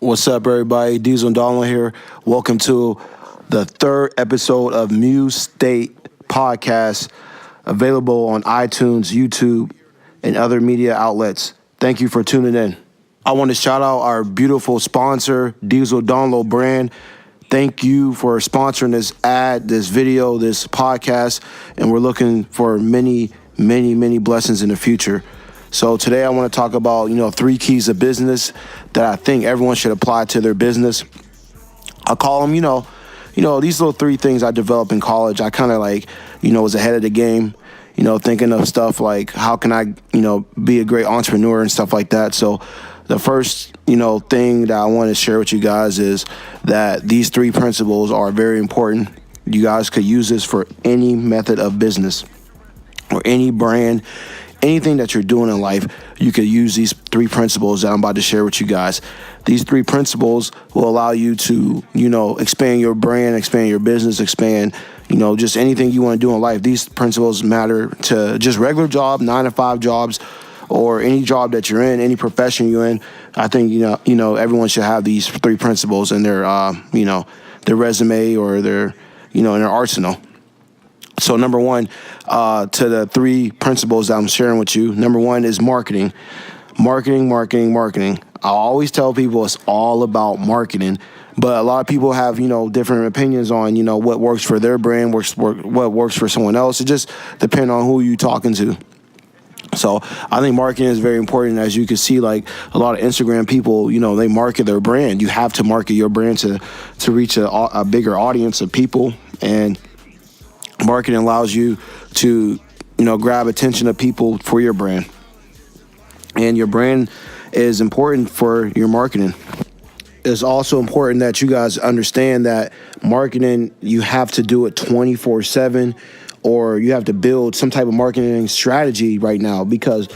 What's up, everybody? DieselDonlow here. Welcome to the third episode of Muse State Podcast, available on iTunes, YouTube, and other media outlets. Thank you for tuning in. I want to shout out our beautiful sponsor, DieselDonlow brand. Thank you for sponsoring this ad, this video, this podcast, and we're looking for many blessings in the future. So today I want to talk about, three keys of business that I think everyone should apply to their business. I call them, these little three things I developed in college. I kind of was ahead of the game, thinking of stuff like how can I, be a great entrepreneur and stuff like that. So the first, thing that I want to share with you guys is that these three principles are very important. You guys could use this for any method of business or any brand. Anything that you're doing in life, you could use these three principles that I'm about to share with you guys. These three principles will allow you to, expand your brand, expand your business, expand, just anything you want to do in life. These principles matter to just regular job, 9-to-5 jobs, or any job that you're in, any profession you're in. I think, everyone should have these three principles in their, their resume or their, in their arsenal. So number one, to the three principles that I'm sharing with you, number one is marketing. Marketing. I always tell people it's all about marketing, but a lot of people have, different opinions on, what works for their brand, what works for someone else. It just depends on who you're talking to. So I think marketing is very important. As you can see, like a lot of Instagram people, they market their brand. You have to market your brand to reach a bigger audience of people, and marketing allows you to, grab attention of people for your brand. And your brand is important for your marketing. It's also important that you guys understand that marketing, you have to do it 24/7, or you have to build some type of marketing strategy right now, because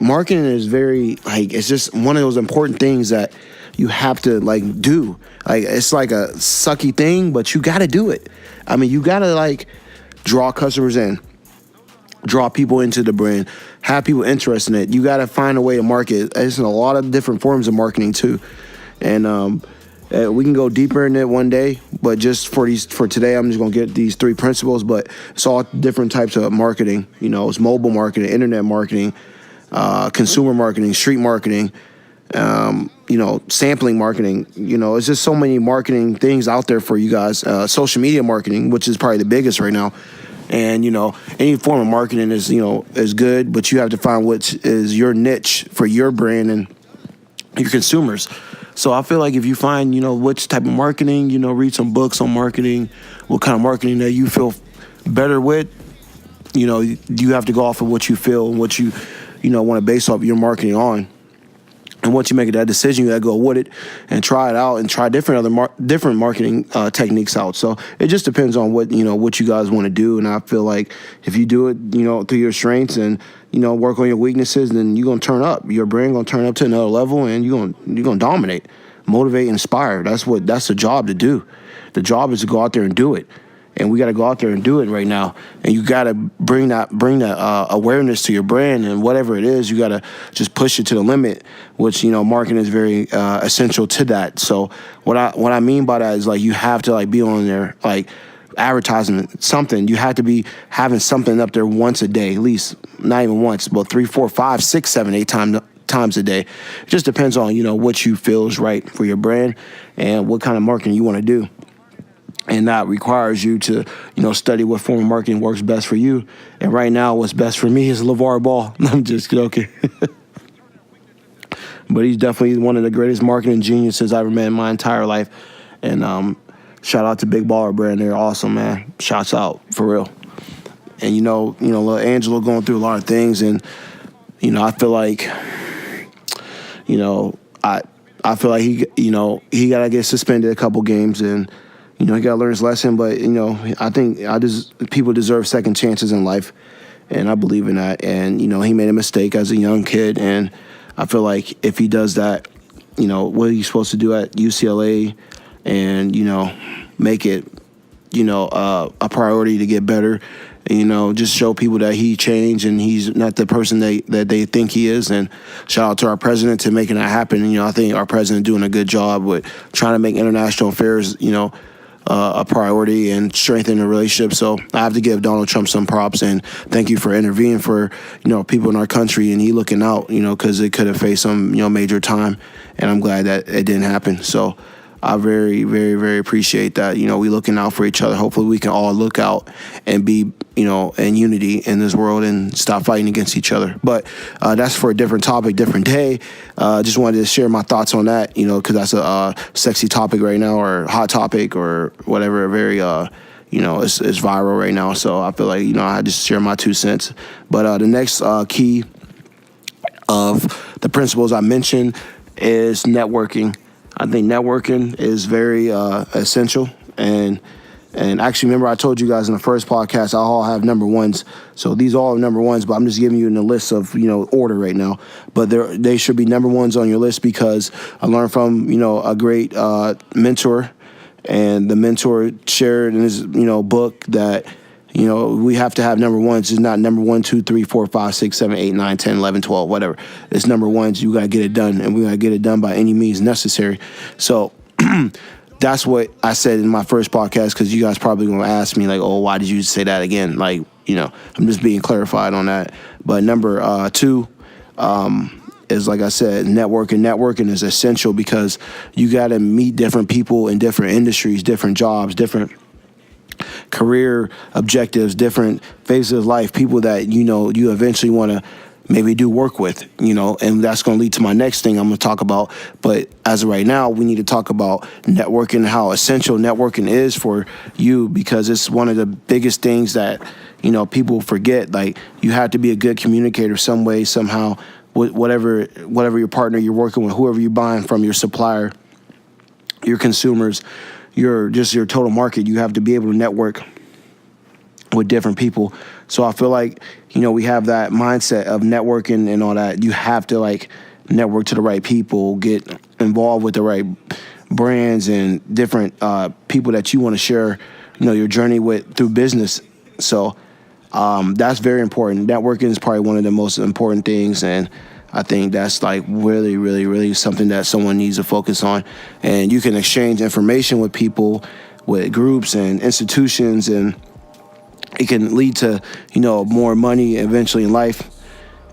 marketing is very, it's just one of those important things that you have to do. It's like a sucky thing, but you got to do it. I mean, you got to draw customers in, draw people into the brand, have people interested in it. You got to find a way to market. There's a lot of different forms of marketing too. And we can go deeper in it one day, but just for today, I'm just going to get these three principles, but it's all different types of marketing. It's mobile marketing, internet marketing, consumer marketing, street marketing, sampling marketing. It's just so many marketing things out there for you guys. Social media marketing, which is probably the biggest right now. And, any form of marketing is, is good, but you have to find what is your niche for your brand and your consumers. So I feel like if you find, which type of marketing, read some books on marketing, what kind of marketing that you feel better with, you have to go off of what you feel and what you want to base off your marketing on. And once you make that decision, you got to go with it and try it out and try different marketing techniques out. So it just depends on what you guys want to do. And I feel like if you do it, through your strengths and, work on your weaknesses, then you're going to turn up. Your brand going to turn up to another level, and you're going to dominate, motivate, inspire. That's the job to do. The job is to go out there and do it. And we got to go out there and do it right now. And you got to bring that awareness to your brand, and whatever it is, you got to just push it to the limit, which, marketing is very essential to that. So what I mean by that is you have to be on there, advertisement, something. You have to be having something up there once a day, at least, not even once, but 3, 4, 5, 6, 7, 8 times a day. It just depends on, what you feel is right for your brand and what kind of marketing you want to do. And that requires you to, study what form of marketing works best for you. And right now, what's best for me is LeVar Ball. I'm just joking. But he's definitely one of the greatest marketing geniuses I've ever met in my entire life. And shout out to Big Baller Brand. They're awesome, man. Shouts out, for real. And, little Angelo going through a lot of things. And, I feel like, I feel like he got to get suspended a couple games, and he got to learn his lesson. But, I think people deserve second chances in life, and I believe in that. And, he made a mistake as a young kid, and I feel like if he does that, what he's supposed to do at UCLA and, make it, a priority to get better just show people that he changed and he's not the person that they think he is. And shout out to our president to making that happen. And, I think our president doing a good job with trying to make international affairs, a priority and strengthen the relationship. So I have to give Donald Trump some props and thank you for intervening for, people in our country, and he looking out, because it could have faced some, major time. And I'm glad that it didn't happen. So I very, very, very appreciate that. We looking out for each other. Hopefully we can all look out and be, in unity in this world and stop fighting against each other. But that's for a different topic, different day. Just wanted to share my thoughts on that, because that's a sexy topic right now, or hot topic, or whatever. Very, it's viral right now. So I feel like, I just share my 2 cents. But the next key of the principles I mentioned is networking. I think networking is very essential. And actually, remember I told you guys in the first podcast, I all have number ones. So these all are number ones, but I'm just giving you in the list of, order right now. But they should be number ones on your list, because I learned from, a great mentor. And the mentor shared in his, book that, we have to have number ones. It's not number 1, 2, 3, 4, 5, 6, 7, 8, 9, 10, 11, 12, whatever. It's number ones. You got to get it done, and we got to get it done by any means necessary. So that's what I said in my first podcast, because you guys probably going to ask me, like, oh, why did you say that again? Like, I'm just being clarified on that. But number 2 is, like I said, networking. Networking is essential, because you got to meet different people in different industries, different jobs, different career objectives, different phases of life, people that, you eventually want to maybe do work with, and that's going to lead to my next thing I'm going to talk about. But as of right now, we need to talk about networking, how essential networking is for you, because it's one of the biggest things that, people forget. Like, you have to be a good communicator some way, somehow, whatever your partner you're working with, whoever you're buying from, your supplier, your consumers, your total market. You have to be able to network with different people. So I feel like, we have that mindset of networking and all that. You have to, like, network to the right people, get involved with the right brands and different people that you want to share, your journey with through business. So that's very important. Networking is probably one of the most important things, and I think that's, like, really, really, really something that someone needs to focus on. And you can exchange information with people, with groups and institutions, and it can lead to, more money eventually in life.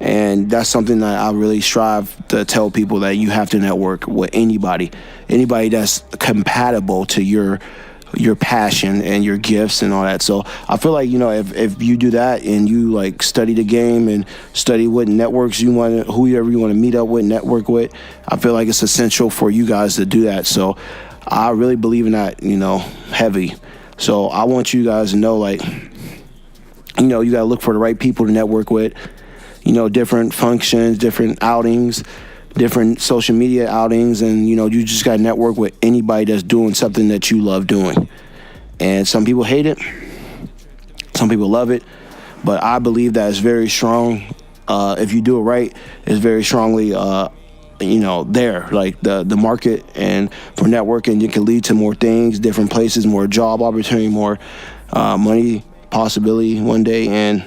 And that's something that I really strive to tell people, that you have to network with anybody that's compatible to your passion and your gifts and all that. So I feel like, if you do that and you, like, study the game and study what networks you want, whoever you want to meet up with, network with, I feel like it's essential for you guys to do that. So I really believe in that, heavy. So I want you guys to know, like, you got to look for the right people to network with, different functions, different outings, different social media outings, and, you just got to network with anybody that's doing something that you love doing. And some people hate it, some people love it, but I believe that it's very strong. If you do it right, it's very strongly, there, like the market, and for networking, it can lead to more things, different places, more job opportunity, more money possibility one day. And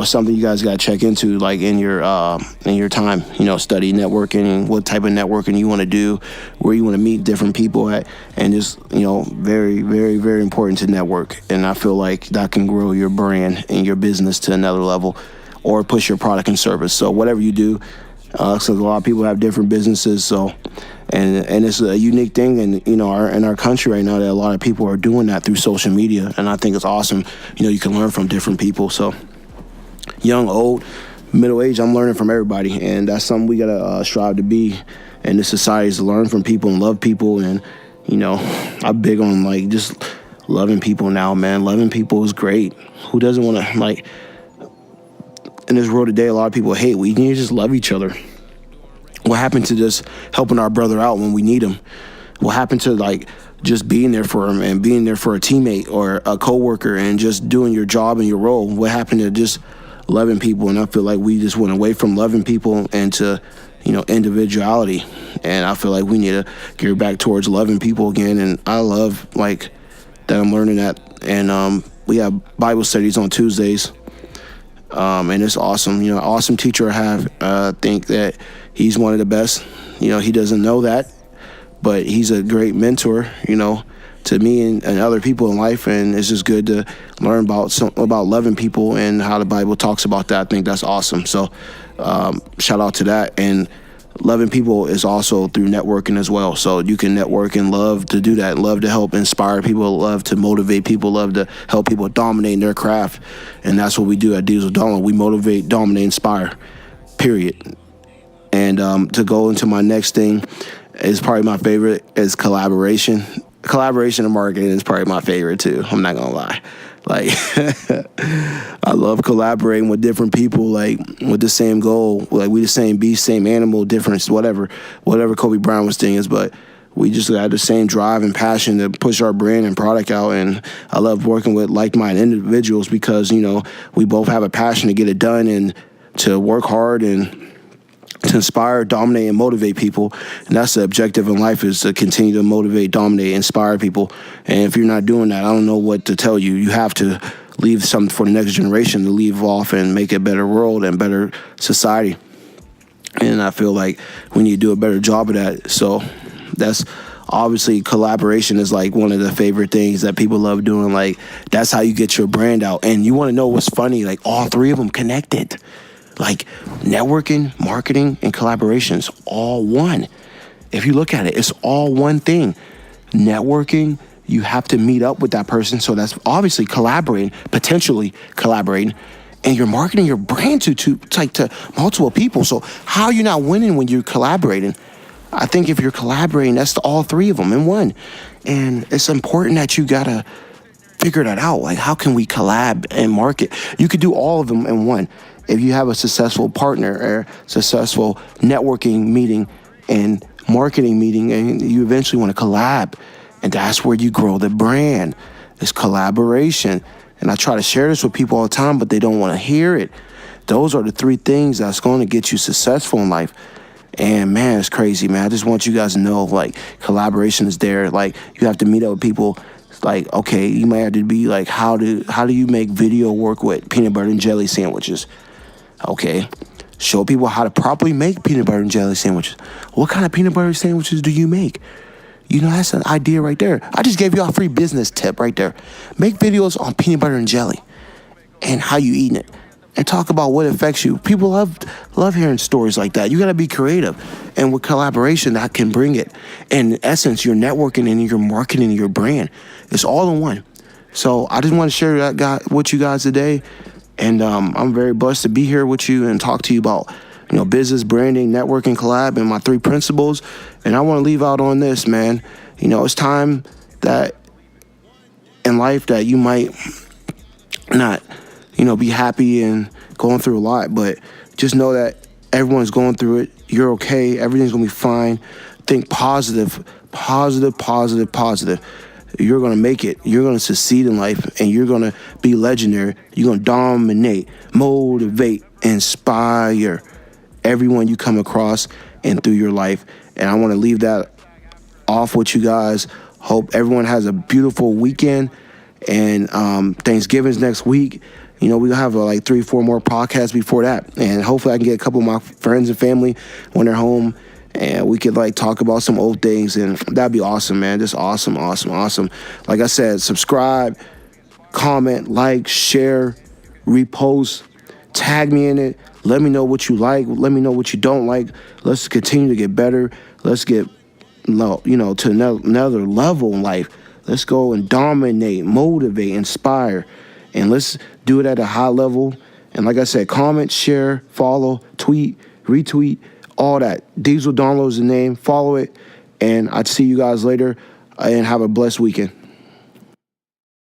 something you guys got to check into, like, in your time, study networking, what type of networking you want to do, where you want to meet different people at, and just, very, very, very important to network. And I feel like that can grow your brand and your business to another level, or push your product and service. So whatever you do, so a lot of people have different businesses. So, and it's a unique thing in our country right now, that a lot of people are doing that through social media. And I think it's awesome. You can learn from different people. So, young, old, middle age, I'm learning from everybody, and that's something we gotta strive to be in this society, is to learn from people and love people. And I'm big on, like, just loving people now, man. Loving people is great. Who doesn't want to, like, in this world today, a lot of people hate. We need to just love each other. What happened to just helping our brother out when we need him? What happened to, like, just being there for him and being there for a teammate or a coworker and just doing your job and your role? What happened to just loving people? And I feel like we just went away from loving people into, individuality. And I feel like we need to get back towards loving people again. And I love, like, that I'm learning that. And We have Bible studies on Tuesdays. And it's awesome. Awesome teacher I have. I think that he's one of the best. He doesn't know that, but he's a great mentor, to me and other people in life. And it's just good to learn about loving people and how the Bible talks about that. I think that's awesome. So shout out to that. And loving people is also through networking as well. So you can network and love to do that, love to help inspire people, love to motivate people, love to help people dominate in their craft. And that's what we do at DieselDonlow. We motivate, dominate, inspire, period. And to go into my next thing is probably my favorite is collaboration. Collaboration and marketing is probably my favorite too. I'm not going to lie. Like, I love collaborating with different people, like, with the same goal. Like, we the same beast, same animal, difference, whatever Kobe Bryant was saying is, but we just had the same drive and passion to push our brand and product out. And I love working with like-minded individuals because, we both have a passion to get it done and to work hard and to inspire, dominate, and motivate people. And that's the objective in life, is to continue to motivate, dominate, inspire people. And if you're not doing that, I don't know what to tell you. You have to leave something for the next generation to leave off and make a better world and better society. And I feel like we need to do a better job of that. So that's obviously collaboration is like one of the favorite things that people love doing. Like, that's how you get your brand out. And you want to know what's funny? Like, all three of them connected. Like, networking, marketing, and collaborations, all one. If you look at it, it's all one thing. Networking, you have to meet up with that person, so that's obviously collaborating, potentially collaborating, and you're marketing your brand to multiple people. So how are you not winning when you're collaborating? I think if you're collaborating, that's all three of them in one. And it's important that you gotta figure that out. Like, how can we collab and market? You could do all of them in one. If you have a successful partner or successful networking meeting and marketing meeting, and you eventually want to collab, and that's where you grow the brand. It's collaboration. And I try to share this with people all the time, but they don't want to hear it. Those are the three things that's going to get you successful in life. And man, it's crazy, man. I just want you guys to know, like, collaboration is there. Like, you have to meet up with people. Like, okay, you might have to be like, how do you make video work with peanut butter and jelly sandwiches? Okay, show people how to properly make peanut butter and jelly sandwiches. What kind of peanut butter sandwiches do you make? That's an idea right there. I just gave you a free business tip right there. Make videos on peanut butter and jelly and how you eating it, and talk about what affects you. People love hearing stories like that. You got to be creative, and with collaboration, that can bring it. In essence, you're networking and you're marketing your brand. It's all in one. So I just want to share that with you guys today. And I'm very blessed to be here with you and talk to you about, business, branding, networking, collab, and my three principles. And I want to leave out on this, man. It's time that in life that you might not, be happy and going through a lot, but just know that everyone's going through it. You're okay. Everything's going to be fine. Think positive, positive, positive, positive. You're going to make it. You're going to succeed in life, and you're going to be legendary. You're going to dominate, motivate, inspire everyone you come across and through your life. And I want to leave that off with you guys. Hope everyone has a beautiful weekend. And Thanksgiving's next week. We're going to have like 3-4 more podcasts before that. And hopefully I can get a couple of my friends and family when they're home, and we could like talk about some old things, and that'd be awesome, man. Just awesome, awesome, awesome. Like I said, subscribe, comment, like, share, repost, tag me in it. Let me know what you like. Let me know what you don't like. Let's continue to get better. Let's get, to another level in life. Let's go and dominate, motivate, inspire, and let's do it at a high level. And like I said, comment, share, follow, tweet, retweet, all that. DieselDonlow is the name. Follow it. And I'll see you guys later. And have a blessed weekend.